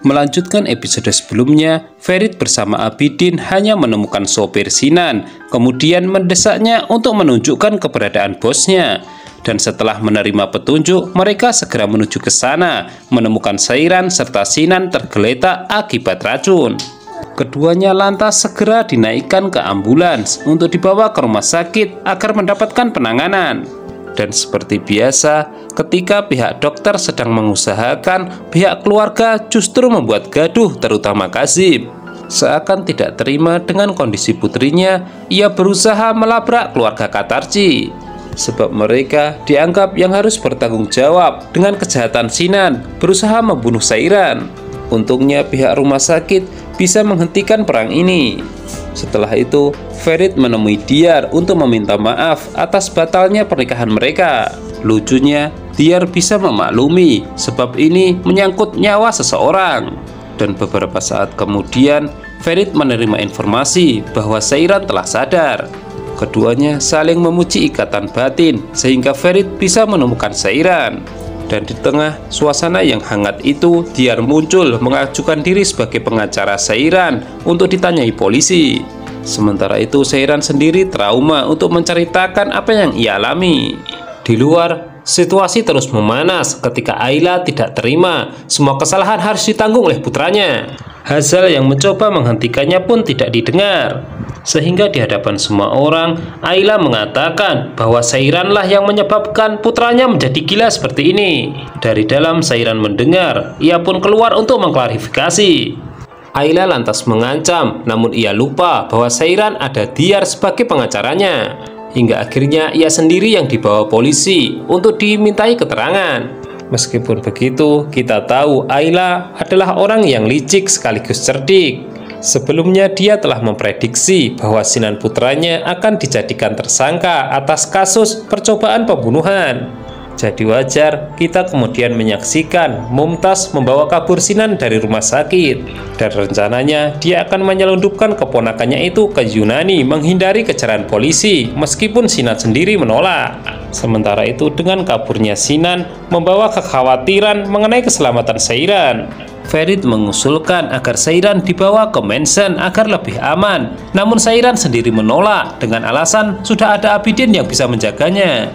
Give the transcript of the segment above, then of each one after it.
Melanjutkan episode sebelumnya, Ferit bersama Abidin hanya menemukan sopir Sinan, kemudian mendesaknya untuk menunjukkan keberadaan bosnya. Dan setelah menerima petunjuk, mereka segera menuju ke sana, menemukan Sairan serta Sinan tergeletak akibat racun. Keduanya lantas segera dinaikkan ke ambulans untuk dibawa ke rumah sakit agar mendapatkan penanganan. Dan seperti biasa, ketika pihak dokter sedang mengusahakan, pihak keluarga justru membuat gaduh, terutama Kazim. Seakan tidak terima dengan kondisi putrinya, ia berusaha melabrak keluarga Katarci. Sebab mereka dianggap yang harus bertanggung jawab dengan kejahatan Sinan berusaha membunuh Sairan. Untungnya pihak rumah sakit bisa menghentikan perang ini. Setelah itu, Ferit menemui Diyar untuk meminta maaf atas batalnya pernikahan mereka. Lucunya, Diyar bisa memaklumi sebab ini menyangkut nyawa seseorang. Dan beberapa saat kemudian, Ferit menerima informasi bahwa Sairan telah sadar. Keduanya saling memuji ikatan batin sehingga Ferit bisa menemukan Sairan. Dan di tengah suasana yang hangat itu, Diyar muncul mengajukan diri sebagai pengacara Sairan untuk ditanyai polisi. Sementara itu Sairan sendiri trauma untuk menceritakan apa yang ia alami. Di luar, situasi terus memanas ketika Ayla tidak terima semua kesalahan harus ditanggung oleh putranya. Hazal yang mencoba menghentikannya pun tidak didengar. Sehingga di hadapan semua orang, Ayla mengatakan bahwa Sairanlah yang menyebabkan putranya menjadi gila seperti ini. Dari dalam Sairan mendengar, ia pun keluar untuk mengklarifikasi. Ayla lantas mengancam, namun ia lupa bahwa Sairan ada Diyar sebagai pengacaranya. Hingga akhirnya ia sendiri yang dibawa polisi untuk dimintai keterangan. Meskipun begitu, kita tahu Ayla adalah orang yang licik sekaligus cerdik. Sebelumnya dia telah memprediksi bahwa Sinan putranya akan dijadikan tersangka atas kasus percobaan pembunuhan. Jadi wajar kita kemudian menyaksikan Mumtaz membawa kabur Sinan dari rumah sakit. Dan rencananya dia akan menyelundupkan keponakannya itu ke Yunani menghindari kejaran polisi meskipun Sinan sendiri menolak. Sementara itu dengan kaburnya Sinan membawa kekhawatiran mengenai keselamatan Sairan. Ferit mengusulkan agar Sairan dibawa ke Mansion agar lebih aman. Namun Sairan sendiri menolak dengan alasan sudah ada Abidin yang bisa menjaganya.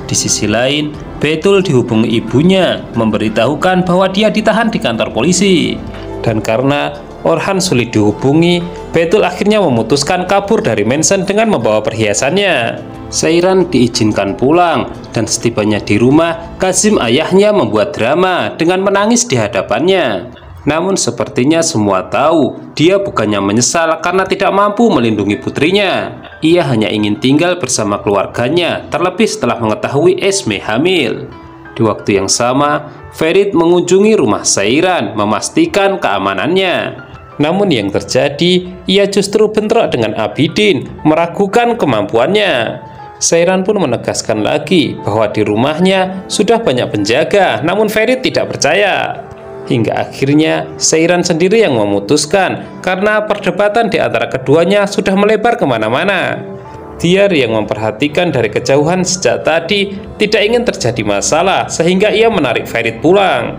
Di sisi lain, Betul dihubungi ibunya, memberitahukan bahwa dia ditahan di kantor polisi. Dan karena Orhan sulit dihubungi, Betul akhirnya memutuskan kabur dari Mansion dengan membawa perhiasannya. Sairan diizinkan pulang, dan setibanya di rumah, Kazim ayahnya membuat drama dengan menangis di hadapannya. Namun sepertinya semua tahu, dia bukannya menyesal karena tidak mampu melindungi putrinya. Ia hanya ingin tinggal bersama keluarganya, terlebih setelah mengetahui Esme hamil. Di waktu yang sama, Ferit mengunjungi rumah Sairan, memastikan keamanannya. Namun yang terjadi, ia justru bentrok dengan Abidin, meragukan kemampuannya. Sairan pun menegaskan lagi bahwa di rumahnya sudah banyak penjaga, namun Ferit tidak percaya. Hingga akhirnya Sairan sendiri yang memutuskan karena perdebatan di antara keduanya sudah melebar kemana-mana. Diyar yang memperhatikan dari kejauhan sejak tadi tidak ingin terjadi masalah sehingga ia menarik Ferit pulang.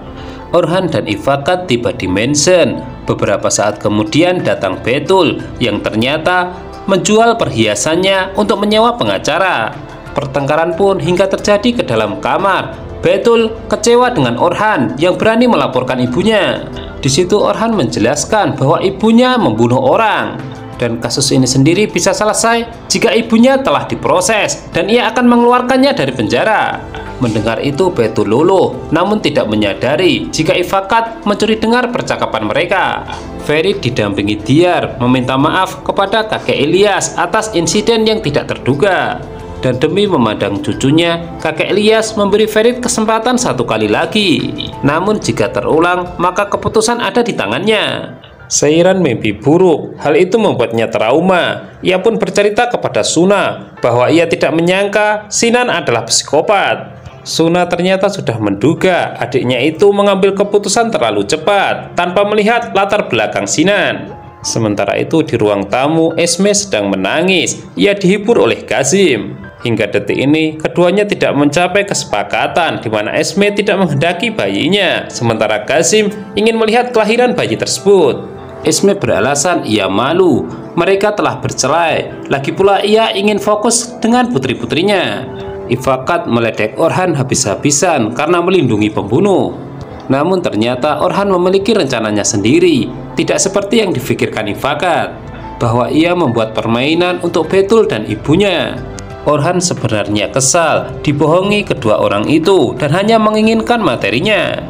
Orhan dan Ifakat tiba di Mansion. Beberapa saat kemudian datang Betul yang ternyata menjual perhiasannya untuk menyewa pengacara. Pertengkaran pun hingga terjadi ke dalam kamar. Betul kecewa dengan Orhan yang berani melaporkan ibunya. Di situ Orhan menjelaskan bahwa ibunya membunuh orang dan kasus ini sendiri bisa selesai jika ibunya telah diproses dan ia akan mengeluarkannya dari penjara. Mendengar itu Betul luluh, namun tidak menyadari jika Ifakat mencuri dengar percakapan mereka. Ferit didampingi Diyar meminta maaf kepada kakek Ilyas atas insiden yang tidak terduga. Dan demi memandang cucunya, kakek Ilyas memberi Ferit kesempatan satu kali lagi. Namun jika terulang, maka keputusan ada di tangannya. Sairan mimpi buruk, hal itu membuatnya trauma. Ia pun bercerita kepada Suna bahwa ia tidak menyangka Sinan adalah psikopat. Suna ternyata sudah menduga adiknya itu mengambil keputusan terlalu cepat tanpa melihat latar belakang Sinan. Sementara itu di ruang tamu, Esme sedang menangis. Ia dihibur oleh Kazim. Hingga detik ini, keduanya tidak mencapai kesepakatan di mana Esme tidak menghendaki bayinya, sementara Qasim ingin melihat kelahiran bayi tersebut. Esme beralasan ia malu, mereka telah bercerai, lagi pula ia ingin fokus dengan putri-putrinya. Ifakat meledek Orhan habis-habisan karena melindungi pembunuh. Namun ternyata Orhan memiliki rencananya sendiri, tidak seperti yang difikirkan Ifakat, bahwa ia membuat permainan untuk Betul dan ibunya. Orhan sebenarnya kesal dibohongi kedua orang itu dan hanya menginginkan materinya.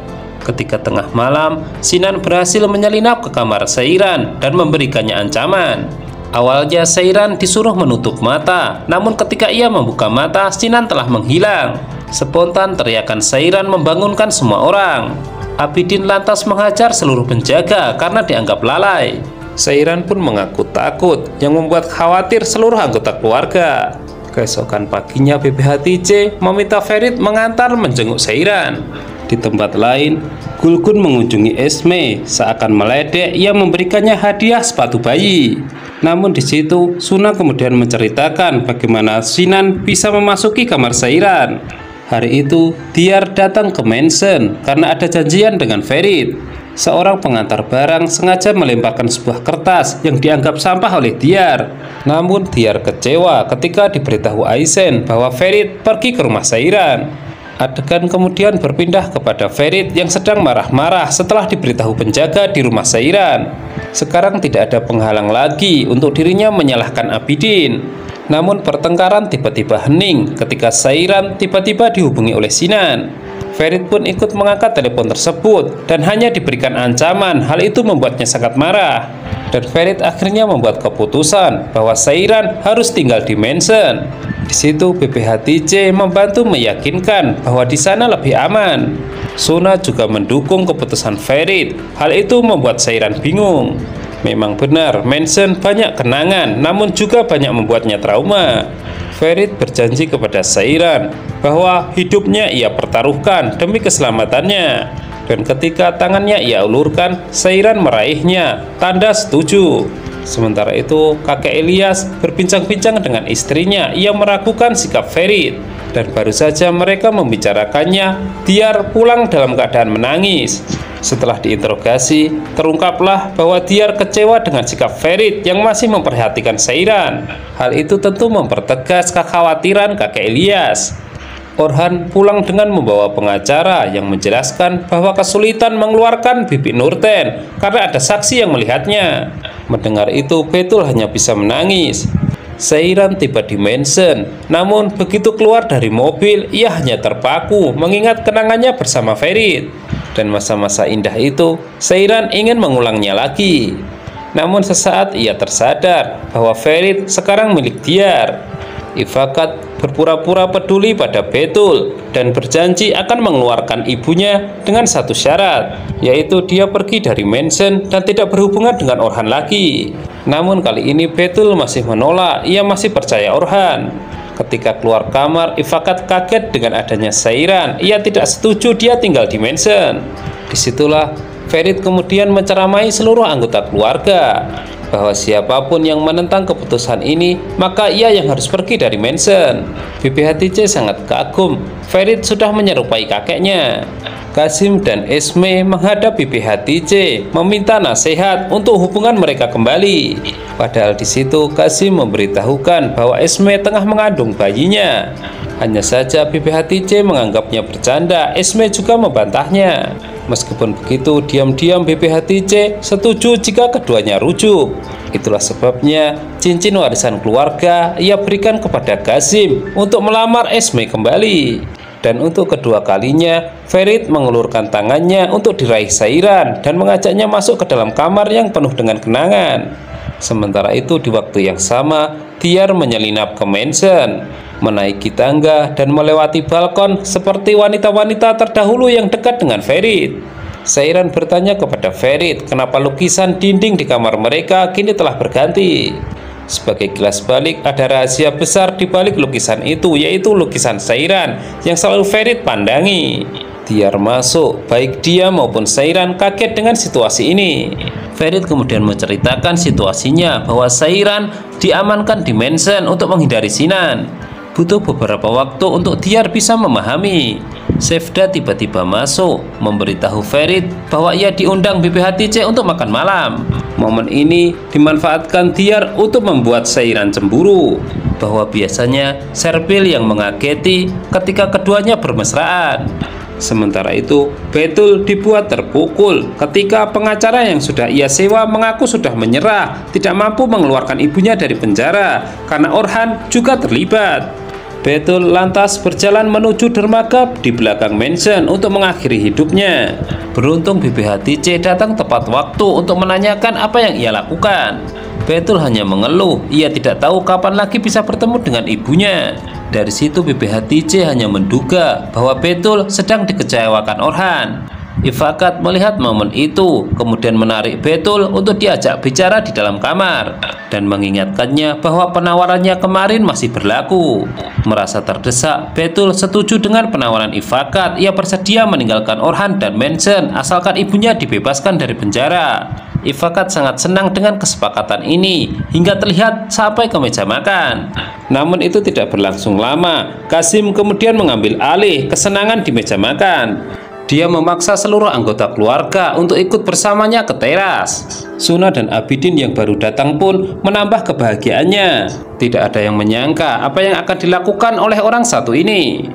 Ketika tengah malam, Sinan berhasil menyelinap ke kamar Seiran dan memberikannya ancaman. Awalnya Seiran disuruh menutup mata, namun ketika ia membuka mata, Sinan telah menghilang. Spontan teriakan Seiran membangunkan semua orang. Abidin lantas menghajar seluruh penjaga karena dianggap lalai. Seiran pun mengaku takut, yang membuat khawatir seluruh anggota keluarga. Keesokan paginya BPH-TJ meminta Ferit mengantar menjenguk Seiran. Di tempat lain, Gulgun mengunjungi Esme. Seakan meledek, ia memberikannya hadiah sepatu bayi. Namun di situ, Suna kemudian menceritakan bagaimana Sinan bisa memasuki kamar Seiran. Hari itu, Diyar datang ke mansion karena ada janjian dengan Ferit. Seorang pengantar barang sengaja melemparkan sebuah kertas yang dianggap sampah oleh Diyar. Namun Diyar kecewa ketika diberitahu Aizen bahwa Ferit pergi ke rumah Seiran. Adegan kemudian berpindah kepada Ferit yang sedang marah-marah setelah diberitahu penjaga di rumah Seiran. Sekarang tidak ada penghalang lagi untuk dirinya menyalahkan Abidin. Namun pertengkaran tiba-tiba hening ketika Seiran tiba-tiba dihubungi oleh Sinan. Ferit pun ikut mengangkat telepon tersebut dan hanya diberikan ancaman. Hal itu membuatnya sangat marah. Dan Ferit akhirnya membuat keputusan bahwa Seiran harus tinggal di mansion. Di situ BPH-TJ membantu meyakinkan bahwa di sana lebih aman. Suna juga mendukung keputusan Ferit. Hal itu membuat Seiran bingung. Memang benar, mansion banyak kenangan, namun juga banyak membuatnya trauma. Ferit berjanji kepada Seiran bahwa hidupnya ia pertaruhkan demi keselamatannya. Dan ketika tangannya ia ulurkan, Seiran meraihnya, tanda setuju. Sementara itu, kakek Ilyas berbincang-bincang dengan istrinya. Ia meragukan sikap Ferit. Dan baru saja mereka membicarakannya, Diyar pulang dalam keadaan menangis. Setelah diinterogasi, terungkaplah bahwa Diyar kecewa dengan sikap Ferit yang masih memperhatikan Seiran. Hal itu tentu mempertegas kekhawatiran kakek Ilyas. Orhan pulang dengan membawa pengacara yang menjelaskan bahwa kesulitan mengeluarkan Bibi Nurten karena ada saksi yang melihatnya. Mendengar itu, Betul hanya bisa menangis. Seiran tiba di mansion, namun begitu keluar dari mobil, ia hanya terpaku mengingat kenangannya bersama Ferit. Dan masa-masa indah itu, Seiran ingin mengulangnya lagi. Namun sesaat ia tersadar bahwa Ferit sekarang milik Diyar. Ifakat berpura-pura peduli pada Betul dan berjanji akan mengeluarkan ibunya dengan satu syarat, yaitu dia pergi dari mansion dan tidak berhubungan dengan Orhan lagi. Namun kali ini Betul masih menolak, ia masih percaya Orhan. Ketika keluar kamar, Ifakat kaget dengan adanya Seiran. Ia tidak setuju dia tinggal di mansion. Disitulah Ferit kemudian menceramai seluruh anggota keluarga bahwa siapapun yang menentang keputusan ini, maka ia yang harus pergi dari mansion. BPH-TJ sangat kagum, Ferit sudah menyerupai kakeknya. Qasim dan Esme menghadap BPH-TJ meminta nasihat untuk hubungan mereka kembali. Padahal di situ Qasim memberitahukan bahwa Esme tengah mengandung bayinya. Hanya saja BPH-TJ menganggapnya bercanda, Esme juga membantahnya. Meskipun begitu, diam-diam BPH-TJ setuju jika keduanya rujuk. Itulah sebabnya cincin warisan keluarga ia berikan kepada Qasim untuk melamar Esme kembali. Dan untuk kedua kalinya, Ferit mengulurkan tangannya untuk diraih Seiran dan mengajaknya masuk ke dalam kamar yang penuh dengan kenangan. Sementara itu di waktu yang sama, Diyar menyelinap ke mansion, menaiki tangga dan melewati balkon seperti wanita-wanita terdahulu yang dekat dengan Ferit. Seiran bertanya kepada Ferit kenapa lukisan dinding di kamar mereka kini telah berganti. Sebagai kilas balik, ada rahasia besar di balik lukisan itu, yaitu lukisan Seiran yang selalu Ferit pandangi. Diyar masuk, baik dia maupun Seiran kaget dengan situasi ini. Ferit kemudian menceritakan situasinya bahwa Seiran diamankan di mansion untuk menghindari Sinan. Butuh beberapa waktu untuk Diyar bisa memahami. Sevda tiba-tiba masuk, memberitahu Ferit bahwa ia diundang BPHTC untuk makan malam. Momen ini dimanfaatkan Diyar untuk membuat Seiran cemburu, bahwa biasanya Serpil yang mengageti ketika keduanya bermesraan. Sementara itu, Betul dibuat terpukul ketika pengacara yang sudah ia sewa mengaku sudah menyerah, tidak mampu mengeluarkan ibunya dari penjara karena Orhan juga terlibat. Betul lantas berjalan menuju dermaga di belakang mansion untuk mengakhiri hidupnya. Beruntung BPHTC datang tepat waktu untuk menanyakan apa yang ia lakukan. Betul hanya mengeluh, ia tidak tahu kapan lagi bisa bertemu dengan ibunya. Dari situ BPHTC hanya menduga bahwa Betul sedang dikecewakan Orhan. Ifakat melihat momen itu, kemudian menarik Betul untuk diajak bicara di dalam kamar dan mengingatkannya bahwa penawarannya kemarin masih berlaku. Merasa terdesak, Betul setuju dengan penawaran Ifakat. Ia bersedia meninggalkan Orhan dan mansion asalkan ibunya dibebaskan dari penjara. Ifakat sangat senang dengan kesepakatan ini hingga terlihat sampai ke meja makan. Namun itu tidak berlangsung lama. Kasim kemudian mengambil alih kesenangan di meja makan. Dia memaksa seluruh anggota keluarga untuk ikut bersamanya ke teras. Suna dan Abidin yang baru datang pun menambah kebahagiaannya. Tidak ada yang menyangka apa yang akan dilakukan oleh orang satu ini.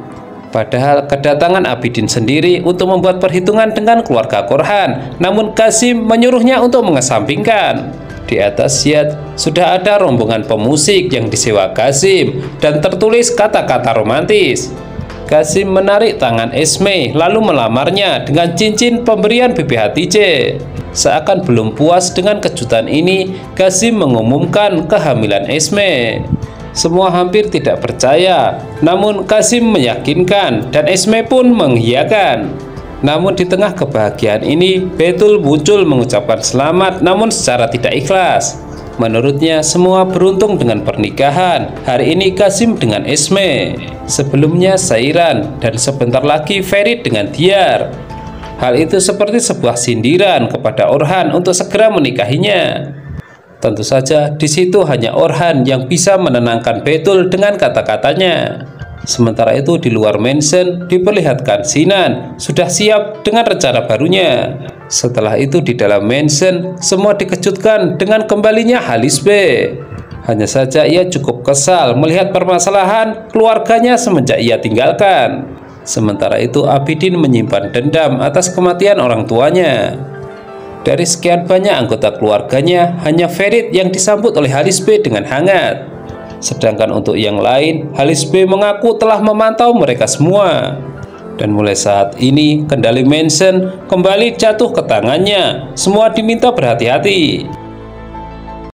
Padahal kedatangan Abidin sendiri untuk membuat perhitungan dengan keluarga Korhan, namun Kasim menyuruhnya untuk mengesampingkan. Di atas yat sudah ada rombongan pemusik yang disewa Kasim dan tertulis kata-kata romantis. Kasim menarik tangan Esme lalu melamarnya dengan cincin pemberian BPHTC. Seakan belum puas dengan kejutan ini, Kasim mengumumkan kehamilan Esme. Semua hampir tidak percaya, namun Kasim meyakinkan dan Esme pun mengiyakan. Namun di tengah kebahagiaan ini, Betul muncul mengucapkan selamat namun secara tidak ikhlas. Menurutnya semua beruntung dengan pernikahan. Hari ini Kasim dengan Esme, sebelumnya Seiran, dan sebentar lagi Ferit dengan Diyar. Hal itu seperti sebuah sindiran kepada Orhan untuk segera menikahinya. Tentu saja di situ hanya Orhan yang bisa menenangkan Betul dengan kata-katanya. Sementara itu di luar mansion diperlihatkan Sinan sudah siap dengan rencana barunya. Setelah itu di dalam mansion semua dikejutkan dengan kembalinya Halis B. Hanya saja ia cukup kesal melihat permasalahan keluarganya semenjak ia tinggalkan. Sementara itu Abidin menyimpan dendam atas kematian orang tuanya. Dari sekian banyak anggota keluarganya, hanya Ferit yang disambut oleh Halis B dengan hangat. Sedangkan untuk yang lain, Halis B mengaku telah memantau mereka semua. Dan mulai saat ini, kendali mansion kembali jatuh ke tangannya. Semua diminta berhati-hati.